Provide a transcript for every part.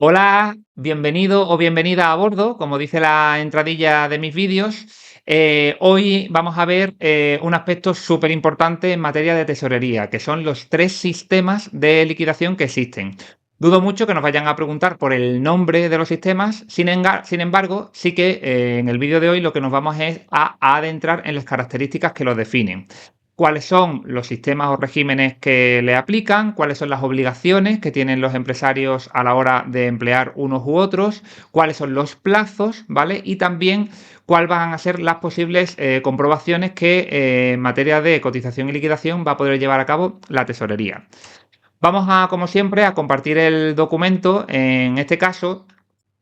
Hola, bienvenido o bienvenida a bordo, como dice la entradilla de mis vídeos. Hoy vamos a ver un aspecto súper importante en materia de tesorería, que son los tres sistemas de liquidación que existen. Dudo mucho que nos vayan a preguntar por el nombre de los sistemas, sin embargo, sí que en el vídeo de hoy lo que nos vamos es a adentrar en las características que los definen. Cuáles son los sistemas o regímenes que le aplican, cuáles son las obligaciones que tienen los empresarios a la hora de emplear unos u otros, cuáles son los plazos, ¿vale? Y también cuáles van a ser las posibles comprobaciones que en materia de cotización y liquidación va a poder llevar a cabo la tesorería. Vamos a, como siempre, a compartir el documento. En este caso,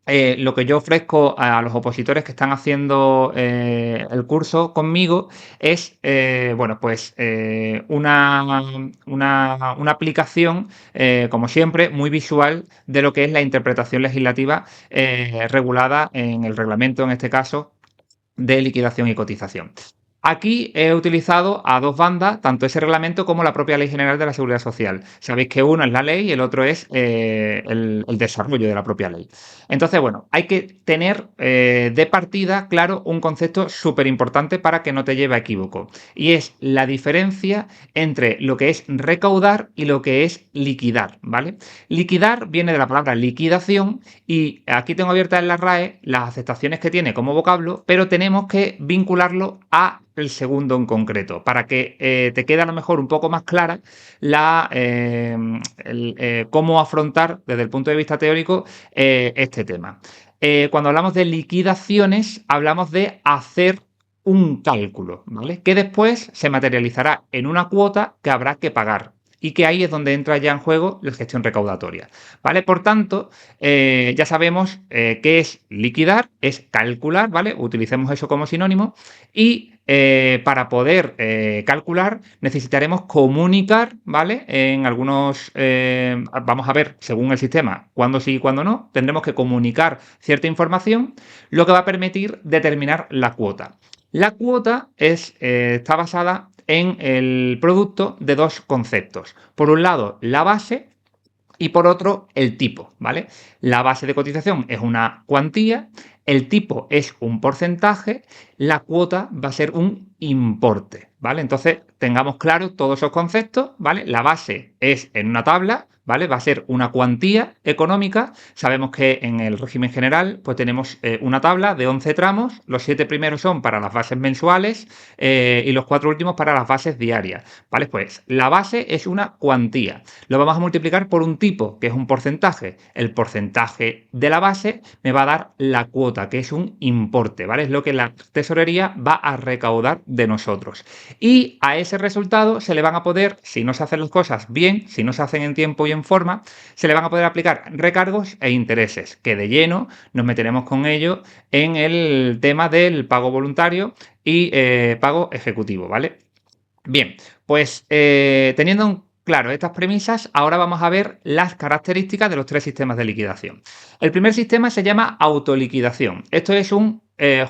lo que yo ofrezco a los opositores que están haciendo el curso conmigo es, bueno, pues una aplicación, como siempre, muy visual de lo que es la interpretación legislativa regulada en el reglamento, en este caso, de liquidación y cotización. Aquí he utilizado a dos bandas, tanto ese reglamento como la propia Ley General de la Seguridad Social. Sabéis que uno es la ley y el otro es el desarrollo de la propia ley. Entonces, bueno, hay que tener de partida, claro, un concepto súper importante para que no te lleve a equívoco. Y es la diferencia entre lo que es recaudar y lo que es liquidar, ¿vale? Liquidar viene de la palabra liquidación y aquí tengo abiertas en la RAE las aceptaciones que tiene como vocablo, pero tenemos que vincularlo a el segundo en concreto, para que te quede a lo mejor un poco más clara cómo afrontar desde el punto de vista teórico este tema. Cuando hablamos de liquidaciones, hablamos de hacer un cálculo, ¿vale? Que después se materializará en una cuota que habrá que pagar y que ahí es donde entra ya en juego la gestión recaudatoria, ¿vale? Por tanto, ya sabemos qué es liquidar, es calcular, ¿vale? Utilicemos eso como sinónimo y para poder calcular necesitaremos comunicar, ¿vale? En algunos, vamos a ver, según el sistema, cuándo sí y cuándo no, tendremos que comunicar cierta información, lo que va a permitir determinar la cuota. La cuota está basada en el producto de dos conceptos. Por un lado, la base y por otro, el tipo, ¿vale? La base de cotización es una cuantía, el tipo es un porcentaje, la cuota va a ser un importe, ¿vale? Entonces, tengamos claro todos esos conceptos, ¿vale? La base es en una tabla, ¿vale? Va a ser una cuantía económica. Sabemos que en el régimen general, pues tenemos una tabla de 11 tramos, los 7 primeros son para las bases mensuales y los 4 últimos para las bases diarias, ¿vale? Pues la base es una cuantía. Lo vamos a multiplicar por un tipo, que es un porcentaje. El porcentaje de la base me va a dar la cuota, que es un importe, ¿vale? Es lo que la tesorería va a recaudar de nosotros. Y a ese resultado se le van a poder, si no se hacen las cosas bien, si no se hacen en tiempo y en forma, se le van a poder aplicar recargos e intereses, que de lleno nos meteremos con ello en el tema del pago voluntario y pago ejecutivo, ¿vale? Bien, pues teniendo claro estas premisas, ahora vamos a ver las características de los tres sistemas de liquidación. El primer sistema se llama autoliquidación. Esto es un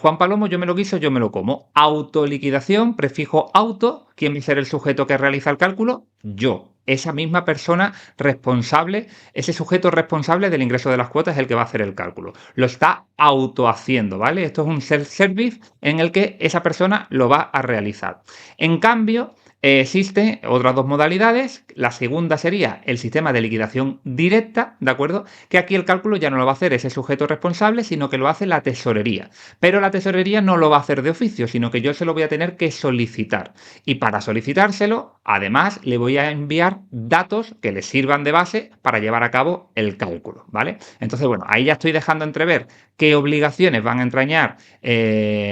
Juan Palomo, yo me lo guiso, yo me lo como. Autoliquidación, prefijo auto. ¿Quién va a ser el sujeto que realiza el cálculo? Yo. Esa misma persona responsable, ese sujeto responsable del ingreso de las cuotas es el que va a hacer el cálculo. Lo está autohaciendo, ¿vale? Esto es un self-service en el que esa persona lo va a realizar. En cambio, existen otras dos modalidades. La segunda sería el sistema de liquidación directa, ¿de acuerdo? Que aquí el cálculo ya no lo va a hacer ese sujeto responsable, sino que lo hace la tesorería. Pero la tesorería no lo va a hacer de oficio, sino que yo se lo voy a tener que solicitar. Y para solicitárselo, además, le voy a enviar datos que le sirvan de base para llevar a cabo el cálculo, ¿vale? Entonces, bueno, ahí ya estoy dejando entrever qué obligaciones van a entrañar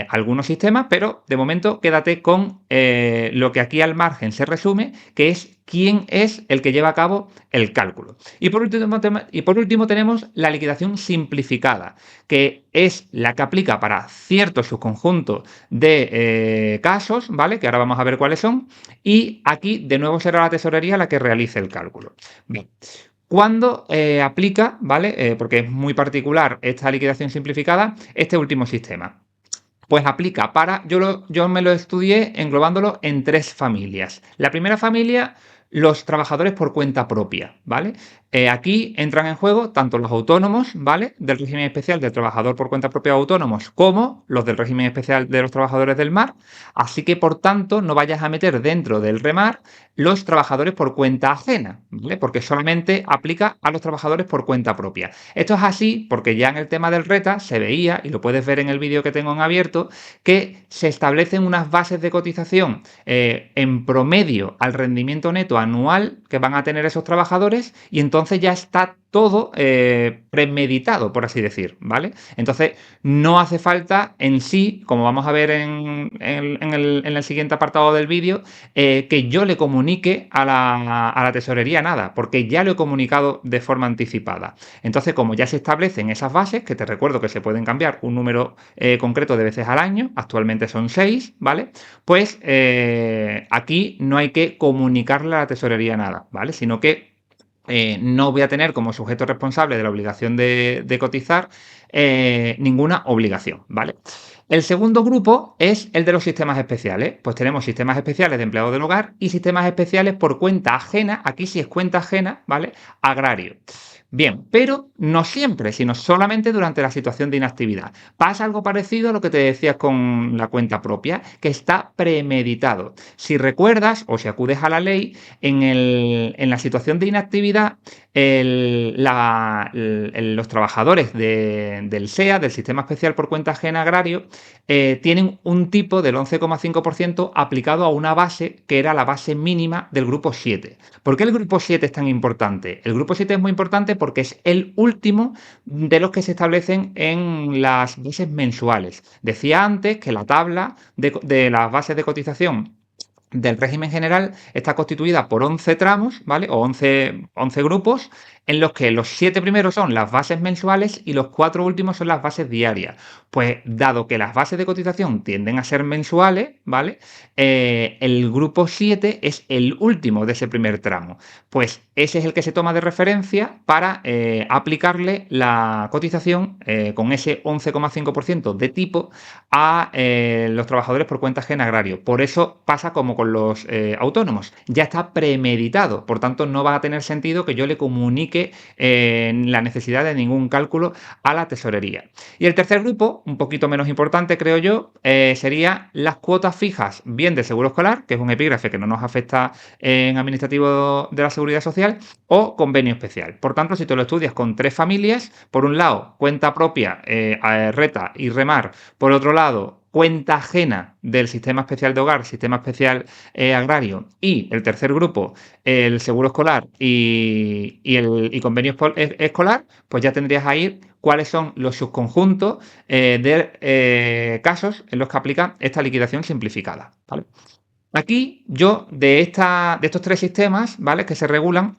algunos sistemas, pero de momento quédate con lo que aquí al margen se resume, que es quién es el que lleva a cabo el cálculo. Y por último tenemos la liquidación simplificada, que es la que aplica para ciertos subconjuntos de casos, ¿vale? Que ahora vamos a ver cuáles son. Y aquí de nuevo será la tesorería la que realice el cálculo. Bien. ¿Cuándo aplica, ¿vale? Porque es muy particular esta liquidación simplificada, este último sistema? Pues aplica para, yo me lo estudié englobándolo en tres familias. La primera familia los trabajadores por cuenta propia, ¿vale? Aquí entran en juego tanto los autónomos, ¿vale? Del régimen especial del trabajador por cuenta propia autónomos, como los del régimen especial de los trabajadores del mar. Así que, por tanto, no vayas a meter dentro del REMAR los trabajadores por cuenta ajena, ¿vale? Porque solamente aplica a los trabajadores por cuenta propia. Esto es así porque ya en el tema del RETA se veía, y lo puedes ver en el vídeo que tengo en abierto, que se establecen unas bases de cotización en promedio al rendimiento neto anual que van a tener esos trabajadores, y entonces ya está todo premeditado, por así decir, ¿vale? Entonces no hace falta en sí, como vamos a ver en el siguiente apartado del vídeo, que yo le comunique a la tesorería nada, porque ya lo he comunicado de forma anticipada. Entonces, como ya se establecen esas bases, que te recuerdo que se pueden cambiar un número concreto de veces al año, actualmente son 6, ¿vale? Pues aquí no hay que comunicarle a la tesorería nada, ¿vale? Sino que no voy a tener como sujeto responsable de la obligación de cotizar ninguna obligación, ¿vale? El segundo grupo es el de los sistemas especiales. Pues tenemos sistemas especiales de empleados del hogar y sistemas especiales por cuenta ajena, aquí sí es cuenta ajena, ¿vale? Agrario. Bien, pero no siempre, sino solamente durante la situación de inactividad. Pasa algo parecido a lo que te decías con la cuenta propia, que está premeditado. Si recuerdas o si acudes a la ley, en la situación de inactividad, los trabajadores del SEA, del Sistema Especial por Cuenta Ajena Agrario, tienen un tipo del 11,5% aplicado a una base que era la base mínima del grupo 7. ¿Por qué el grupo 7 es tan importante? El grupo 7 es muy importante porque es el último de los que se establecen en las bases mensuales. Decía antes que la tabla de las bases de cotización del régimen general está constituida por 11 tramos, ¿vale? O 11 grupos, en los que los 7 primeros son las bases mensuales y los 4 últimos son las bases diarias. Pues dado que las bases de cotización tienden a ser mensuales, ¿vale? El grupo 7 es el último de ese primer tramo. Pues ese es el que se toma de referencia para aplicarle la cotización con ese 11,5% de tipo a los trabajadores por cuenta ajena agrario. Por eso pasa como con los autónomos. Ya está premeditado, por tanto no va a tener sentido que yo le comunique la necesidad de ningún cálculo a la tesorería. Y el tercer grupo, un poquito menos importante creo yo, sería las cuotas fijas, bien del seguro escolar, que es un epígrafe que no nos afecta en administrativo de la seguridad social, o convenio especial. Por tanto, si tú lo estudias con 3 familias, por un lado, cuenta propia, RETA y REMAR, por otro lado, cuenta ajena del sistema especial de hogar, sistema especial agrario, y el tercer grupo, el seguro escolar y convenio escolar, pues ya tendrías ahí cuáles son los subconjuntos de casos en los que aplica esta liquidación simplificada, ¿vale? Aquí yo de estos 3 sistemas, ¿vale?, que se regulan,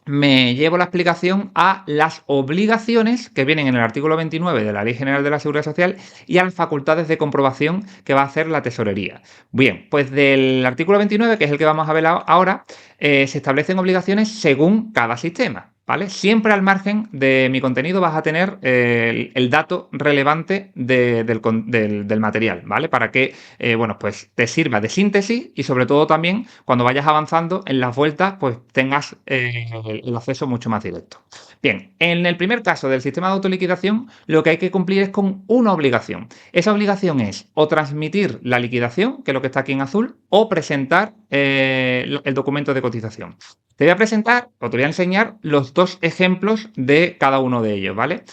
me llevo la explicación a las obligaciones que vienen en el artículo 29 de la Ley General de la Seguridad Social y a las facultades de comprobación que va a hacer la tesorería. Bien, pues del artículo 29, que es el que vamos a ver ahora, se establecen obligaciones según cada sistema, ¿vale? Siempre al margen de mi contenido vas a tener el dato relevante del material, ¿vale? Para que, bueno, pues te sirva de síntesis y sobre todo también cuando vayas avanzando en las vueltas, pues tengas el acceso mucho más directo. Bien, en el primer caso del sistema de autoliquidación, lo que hay que cumplir es con una obligación. Esa obligación es o transmitir la liquidación, que es lo que está aquí en azul, o presentar el documento de cotización. Te voy a presentar o te voy a enseñar los 2 ejemplos de cada uno de ellos, ¿vale?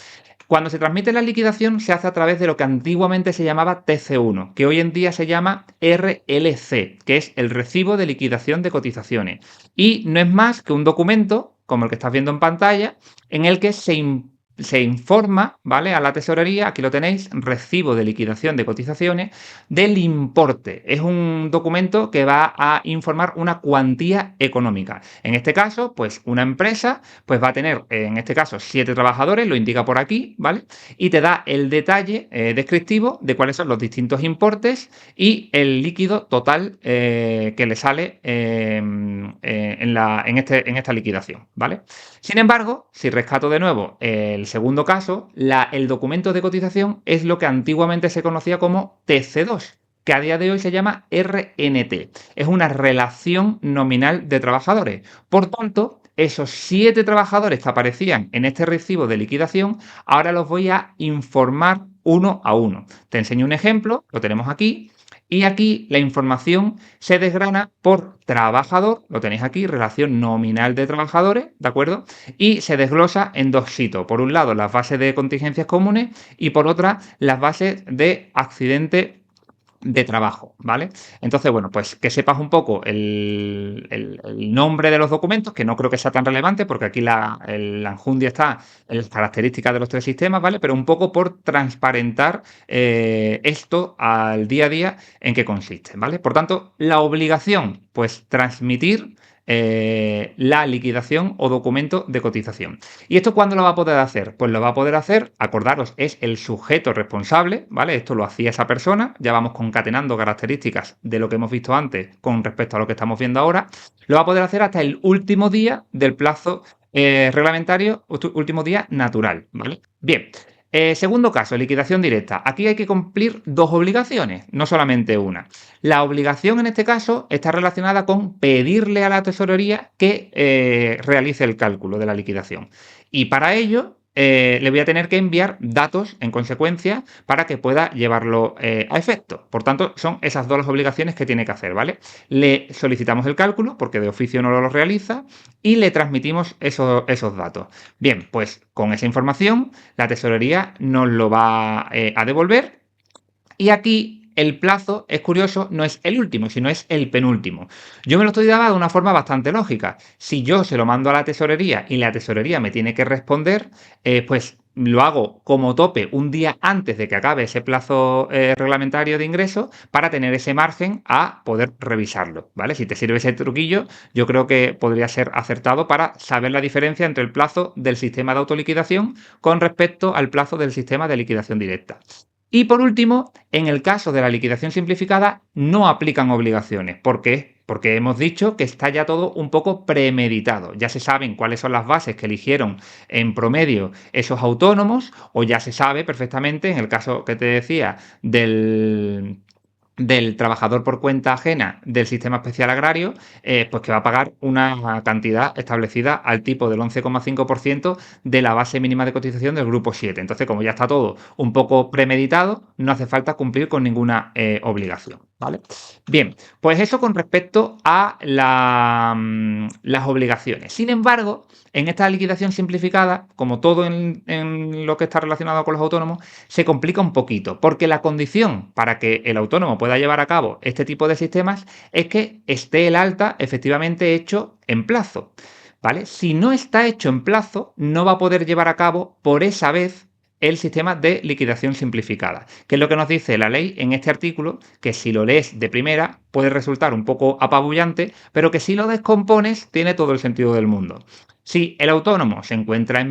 Cuando se transmite la liquidación se hace a través de lo que antiguamente se llamaba TC1, que hoy en día se llama RLC, que es el recibo de liquidación de cotizaciones. Y no es más que un documento, como el que estás viendo en pantalla, en el que se informa, ¿vale?, a la tesorería, aquí lo tenéis, recibo de liquidación de cotizaciones, del importe. Es un documento que va a informar una cuantía económica. En este caso, pues una empresa pues va a tener, en este caso, 7 trabajadores, lo indica por aquí, ¿vale? Y te da el detalle descriptivo de cuáles son los distintos importes y el líquido total que le sale en esta liquidación, ¿vale? Sin embargo, si rescato de nuevo el segundo caso, el documento de cotización es lo que antiguamente se conocía como TC2, que a día de hoy se llama RNT. Es una relación nominal de trabajadores. Por tanto, esos 7 trabajadores que aparecían en este recibo de liquidación, ahora los voy a informar uno a uno. Te enseño un ejemplo, lo tenemos aquí. Y aquí la información se desgrana por trabajador, lo tenéis aquí, relación nominal de trabajadores, ¿de acuerdo? Y se desglosa en 2 sitios. Por un lado, las bases de contingencias comunes y por otra, las bases de accidente de trabajo, ¿vale? Entonces, bueno, pues que sepas un poco el nombre de los documentos, que no creo que sea tan relevante, porque aquí la enjundia está en las características de los 3 sistemas, ¿vale? Pero un poco por transparentar esto al día a día en qué consiste, ¿vale? Por tanto, la obligación, pues transmitir la liquidación o documento de cotización. ¿Y esto cuándo lo va a poder hacer? Pues lo va a poder hacer, acordaros, es el sujeto responsable, ¿vale? Esto lo hacía esa persona, ya vamos concatenando características de lo que hemos visto antes con respecto a lo que estamos viendo ahora. Lo va a poder hacer hasta el último día del plazo reglamentario, último día natural, ¿vale? Bien. Segundo caso, liquidación directa. Aquí hay que cumplir 2 obligaciones, no solamente una. La obligación en este caso está relacionada con pedirle a la tesorería que realice el cálculo de la liquidación. Y para ello le voy a tener que enviar datos en consecuencia para que pueda llevarlo a efecto. Por tanto, son esas 2 las obligaciones que tiene que hacer, ¿vale? Le solicitamos el cálculo porque de oficio no lo realiza y le transmitimos esos datos. Bien, pues con esa información la tesorería nos lo va a devolver y aquí el plazo, es curioso, no es el último, sino es el penúltimo. Yo me lo estoy dando de una forma bastante lógica. Si yo se lo mando a la tesorería y la tesorería me tiene que responder, pues lo hago como tope un día antes de que acabe ese plazo reglamentario de ingreso para tener ese margen a poder revisarlo, ¿vale? Si te sirve ese truquillo, yo creo que podría ser acertado para saber la diferencia entre el plazo del sistema de autoliquidación con respecto al plazo del sistema de liquidación directa. Y por último, en el caso de la liquidación simplificada, no aplican obligaciones. ¿Por qué? Porque hemos dicho que está ya todo un poco premeditado. Ya se saben cuáles son las bases que eligieron en promedio esos autónomos, o ya se sabe perfectamente, en el caso que te decía del trabajador por cuenta ajena del sistema especial agrario, pues que va a pagar una cantidad establecida al tipo del 11,5% de la base mínima de cotización del grupo 7. Entonces, como ya está todo un poco premeditado, no hace falta cumplir con ninguna obligación, ¿vale? Bien, pues eso con respecto a las obligaciones. Sin embargo, en esta liquidación simplificada, como todo en lo que está relacionado con los autónomos, se complica un poquito, porque la condición para que el autónomo pueda llevar a cabo este tipo de sistemas es que esté el alta efectivamente hecho en plazo, ¿vale? Si no está hecho en plazo, no va a poder llevar a cabo por esa vez el sistema de liquidación simplificada, que es lo que nos dice la ley en este artículo, que si lo lees de primera puede resultar un poco apabullante, pero que si lo descompones tiene todo el sentido del mundo. Si el autónomo se encuentra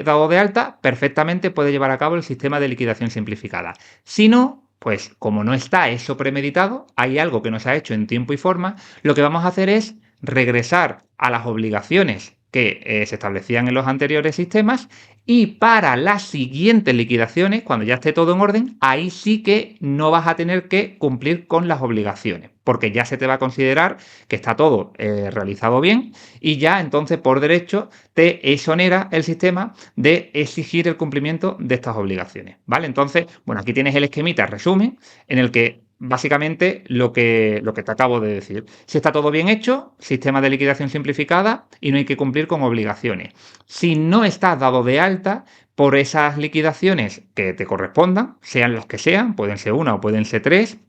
dado de alta, perfectamente puede llevar a cabo el sistema de liquidación simplificada. Si no, pues como no está eso premeditado, hay algo que no se ha hecho en tiempo y forma, lo que vamos a hacer es regresar a las obligaciones que se establecían en los anteriores sistemas y para las siguientes liquidaciones, cuando ya esté todo en orden, ahí sí que no vas a tener que cumplir con las obligaciones, porque ya se te va a considerar que está todo realizado bien y ya entonces por derecho te exonera el sistema de exigir el cumplimiento de estas obligaciones, ¿vale? Entonces, bueno, aquí tienes el esquemita resumen en el que básicamente lo que te acabo de decir. Si está todo bien hecho, sistema de liquidación simplificada y no hay que cumplir con obligaciones. Si no estás dado de alta por esas liquidaciones que te correspondan, sean las que sean, pueden ser una o pueden ser 3,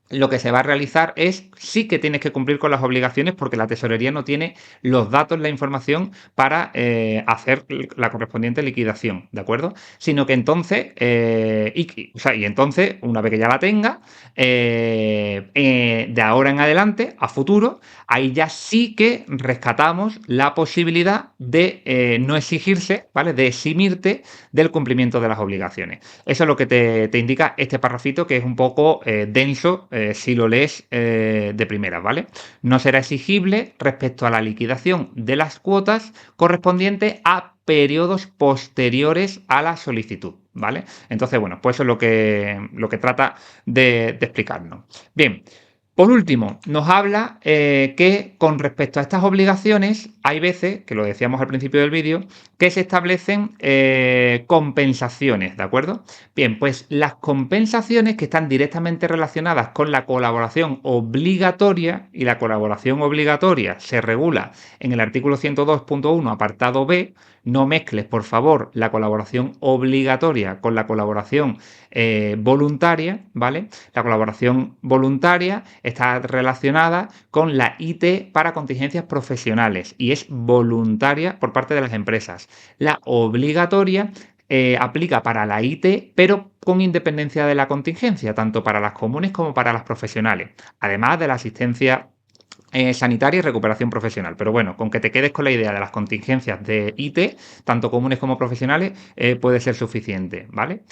lo que se va a realizar es, sí que tienes que cumplir con las obligaciones porque la tesorería no tiene los datos, la información para hacer la correspondiente liquidación, ¿de acuerdo? Sino que entonces, y entonces, una vez que ya la tenga, de ahora en adelante, a futuro, ahí ya sí que rescatamos la posibilidad de no exigirse, ¿vale? De eximirte del cumplimiento de las obligaciones. Eso es lo que te indica este parrafito, que es un poco denso si lo lees de primeras, ¿vale? No será exigible respecto a la liquidación de las cuotas correspondientes a periodos posteriores a la solicitud, ¿vale? Entonces, bueno, pues eso es lo que trata de explicarnos. Bien. Por último, nos habla que con respecto a estas obligaciones, hay veces, que lo decíamos al principio del vídeo, que se establecen compensaciones, ¿de acuerdo? Bien, pues las compensaciones que están directamente relacionadas con la colaboración obligatoria, y la colaboración obligatoria se regula en el artículo 102.1, apartado B. No mezcles, por favor, la colaboración obligatoria con la colaboración voluntaria, ¿vale? La colaboración voluntaria está relacionada con la IT para contingencias profesionales y es voluntaria por parte de las empresas. La obligatoria aplica para la IT, pero con independencia de la contingencia, tanto para las comunes como para las profesionales, además de la asistencia sanitaria y recuperación profesional. Pero bueno, con que te quedes con la idea de las contingencias de IT, tanto comunes como profesionales, puede ser suficiente, ¿vale?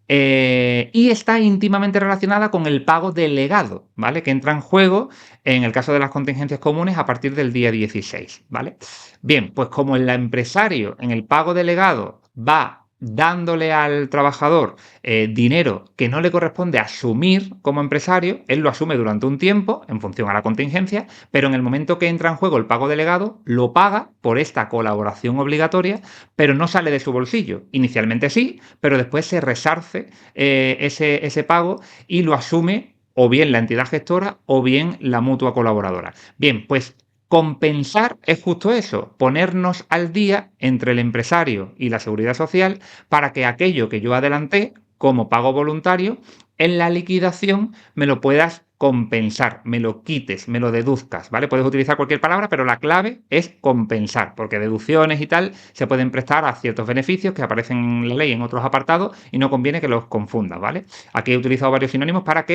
Y está íntimamente relacionada con el pago delegado, ¿vale? Que entra en juego en el caso de las contingencias comunes a partir del día 16, ¿vale? Bien, pues como el empresario en el pago delegado va dándole al trabajador dinero que no le corresponde asumir como empresario, él lo asume durante un tiempo en función a la contingencia, pero en el momento que entra en juego el pago delegado, lo paga por esta colaboración obligatoria, pero no sale de su bolsillo. Inicialmente sí, pero después se resarce ese pago y lo asume o bien la entidad gestora o bien la mutua colaboradora. Bien, pues compensar es justo eso, ponernos al día entre el empresario y la seguridad social para que aquello que yo adelanté como pago voluntario, en la liquidación me lo puedas compensar, me lo quites, me lo deduzcas, ¿vale? Puedes utilizar cualquier palabra, pero la clave es compensar, porque deducciones y tal se pueden prestar a ciertos beneficios que aparecen en la ley en otros apartados y no conviene que los confundas, ¿vale? Aquí he utilizado varios sinónimos para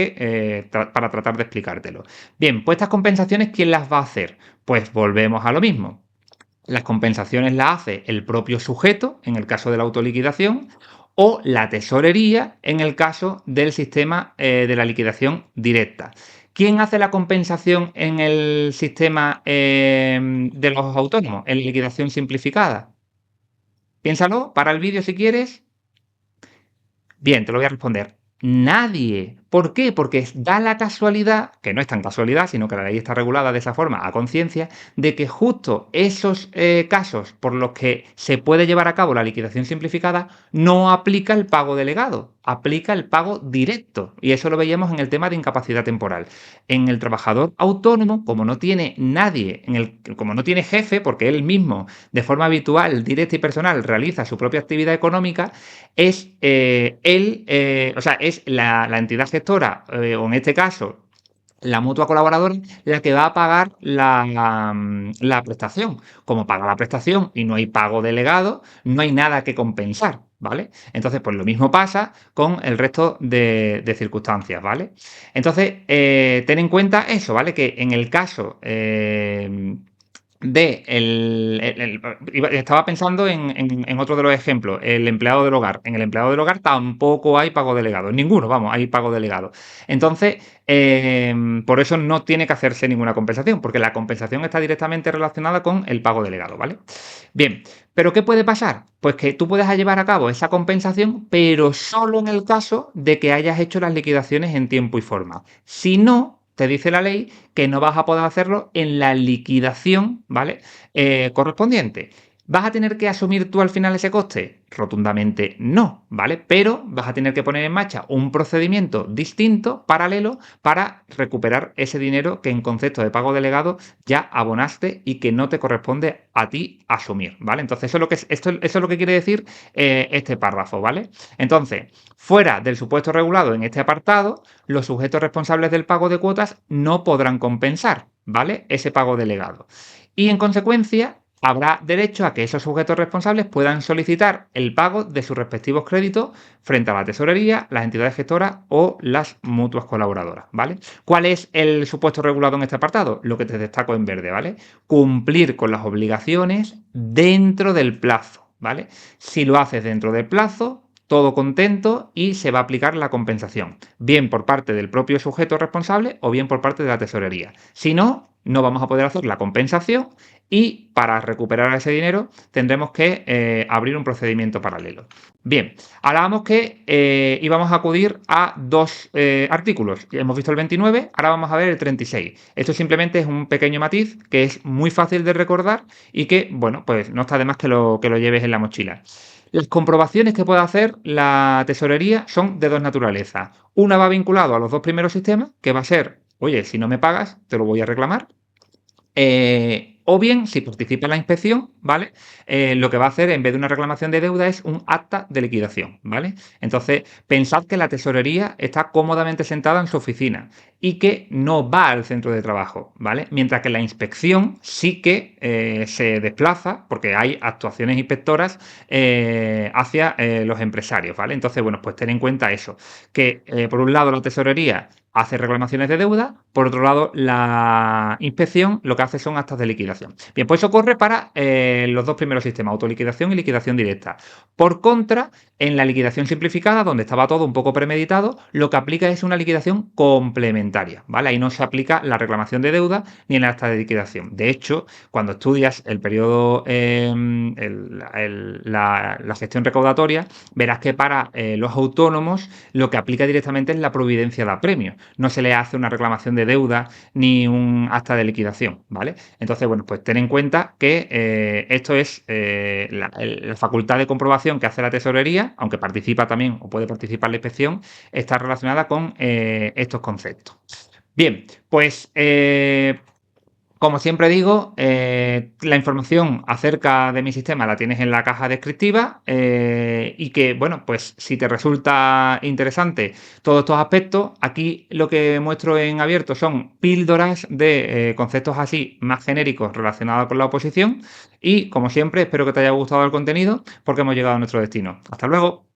para tratar de explicártelo. Bien, pues estas compensaciones, ¿quién las va a hacer? Pues volvemos a lo mismo. Las compensaciones las hace el propio sujeto, en el caso de la autoliquidación, o la tesorería, en el caso del sistema de la liquidación directa. ¿Quién hace la compensación en el sistema de los autónomos, en liquidación simplificada? Piénsalo, para el vídeo si quieres. Bien, te lo voy a responder. Nadie. ¿Por qué? Porque da la casualidad, que no es tan casualidad, sino que la ley está regulada de esa forma, a conciencia, de que justo esos casos por los que se puede llevar a cabo la liquidación simplificada no aplica el pago delegado, aplica el pago directo. Y eso lo veíamos en el tema de incapacidad temporal. En el trabajador autónomo, como no tiene nadie, como no tiene jefe, porque él mismo, de forma habitual, directa y personal, realiza su propia actividad económica, es es la entidad gestora, o en este caso, la mutua colaboradora, la que va a pagar la prestación. Como paga la prestación y no hay pago delegado, no hay nada que compensar, ¿vale? Entonces, pues lo mismo pasa con el resto de circunstancias, ¿vale? Entonces, ten en cuenta eso, ¿vale? Que en el caso estaba pensando en otro de los ejemplos, el empleado del hogar. En el empleado del hogar tampoco hay pago delegado, en ninguno, vamos, hay pago delegado. Entonces, por eso no tiene que hacerse ninguna compensación, porque la compensación está directamente relacionada con el pago delegado, ¿vale? Bien, pero ¿qué puede pasar? Pues que tú puedas llevar a cabo esa compensación, pero solo en el caso de que hayas hecho las liquidaciones en tiempo y forma. Si no, te dice la ley que no vas a poder hacerlo en la liquidación, ¿vale? Correspondiente. ¿Vas a tener que asumir tú al final ese coste? Rotundamente no, ¿vale? Pero vas a tener que poner en marcha un procedimiento distinto, paralelo, para recuperar ese dinero que en concepto de pago delegado ya abonaste y que no te corresponde a ti asumir, ¿vale? Entonces, eso es lo que quiere decir este párrafo, ¿vale? Entonces, fuera del supuesto regulado en este apartado, los sujetos responsables del pago de cuotas no podrán compensar, ¿vale? Ese pago delegado. Y en consecuencia, habrá derecho a que esos sujetos responsables puedan solicitar el pago de sus respectivos créditos frente a la tesorería, las entidades gestoras o las mutuas colaboradoras, ¿vale? ¿Cuál es el supuesto regulado en este apartado? Lo que te destaco en verde, ¿vale? Cumplir con las obligaciones dentro del plazo, ¿vale? Si lo haces dentro del plazo, todo contento y se va a aplicar la compensación, bien por parte del propio sujeto responsable o bien por parte de la tesorería. Si no, no vamos a poder hacer la compensación y para recuperar ese dinero tendremos que abrir un procedimiento paralelo. Bien, hablábamos que íbamos a acudir a dos artículos. Hemos visto el 29, ahora vamos a ver el 36. Esto simplemente es un pequeño matiz que es muy fácil de recordar y que, bueno, pues no está de más que lo lleves en la mochila. Las comprobaciones que puede hacer la tesorería son de dos naturalezas. Una va vinculado a los dos primeros sistemas, que va a ser, oye, si no me pagas, te lo voy a reclamar. O bien, si participa en la inspección, ¿vale? Lo que va a hacer en vez de una reclamación de deuda es un acta de liquidación, ¿vale? Entonces, pensad que la tesorería está cómodamente sentada en su oficina y que no va al centro de trabajo, ¿vale? Mientras que la inspección sí que se desplaza porque hay actuaciones inspectoras hacia los empresarios, ¿vale? Entonces, bueno, pues ten en cuenta eso, que por un lado la tesorería hace reclamaciones de deuda, por otro lado la inspección lo que hace son actas de liquidación. Bien, pues eso corre para los dos primeros sistemas, autoliquidación y liquidación directa. Por contra, en la liquidación simplificada, donde estaba todo un poco premeditado, lo que aplica es una liquidación complementaria, ¿vale? Ahí no se aplica la reclamación de deuda ni el acta de liquidación. De hecho, cuando estudias el periodo, la gestión recaudatoria, verás que para los autónomos lo que aplica directamente es la providencia de apremio. No se le hace una reclamación de deuda ni un acta de liquidación, ¿vale? Entonces, bueno, pues ten en cuenta que esto es la facultad de comprobación que hace la tesorería, aunque participa también o puede participar la inspección, está relacionada con estos conceptos. Bien, pues como siempre digo, la información acerca de mi sistema la tienes en la caja descriptiva y que, bueno, pues si te resulta interesante todos estos aspectos, aquí lo que muestro en abierto son píldoras de conceptos así más genéricos relacionados con la oposición y, como siempre, espero que te haya gustado el contenido porque hemos llegado a nuestro destino. Hasta luego.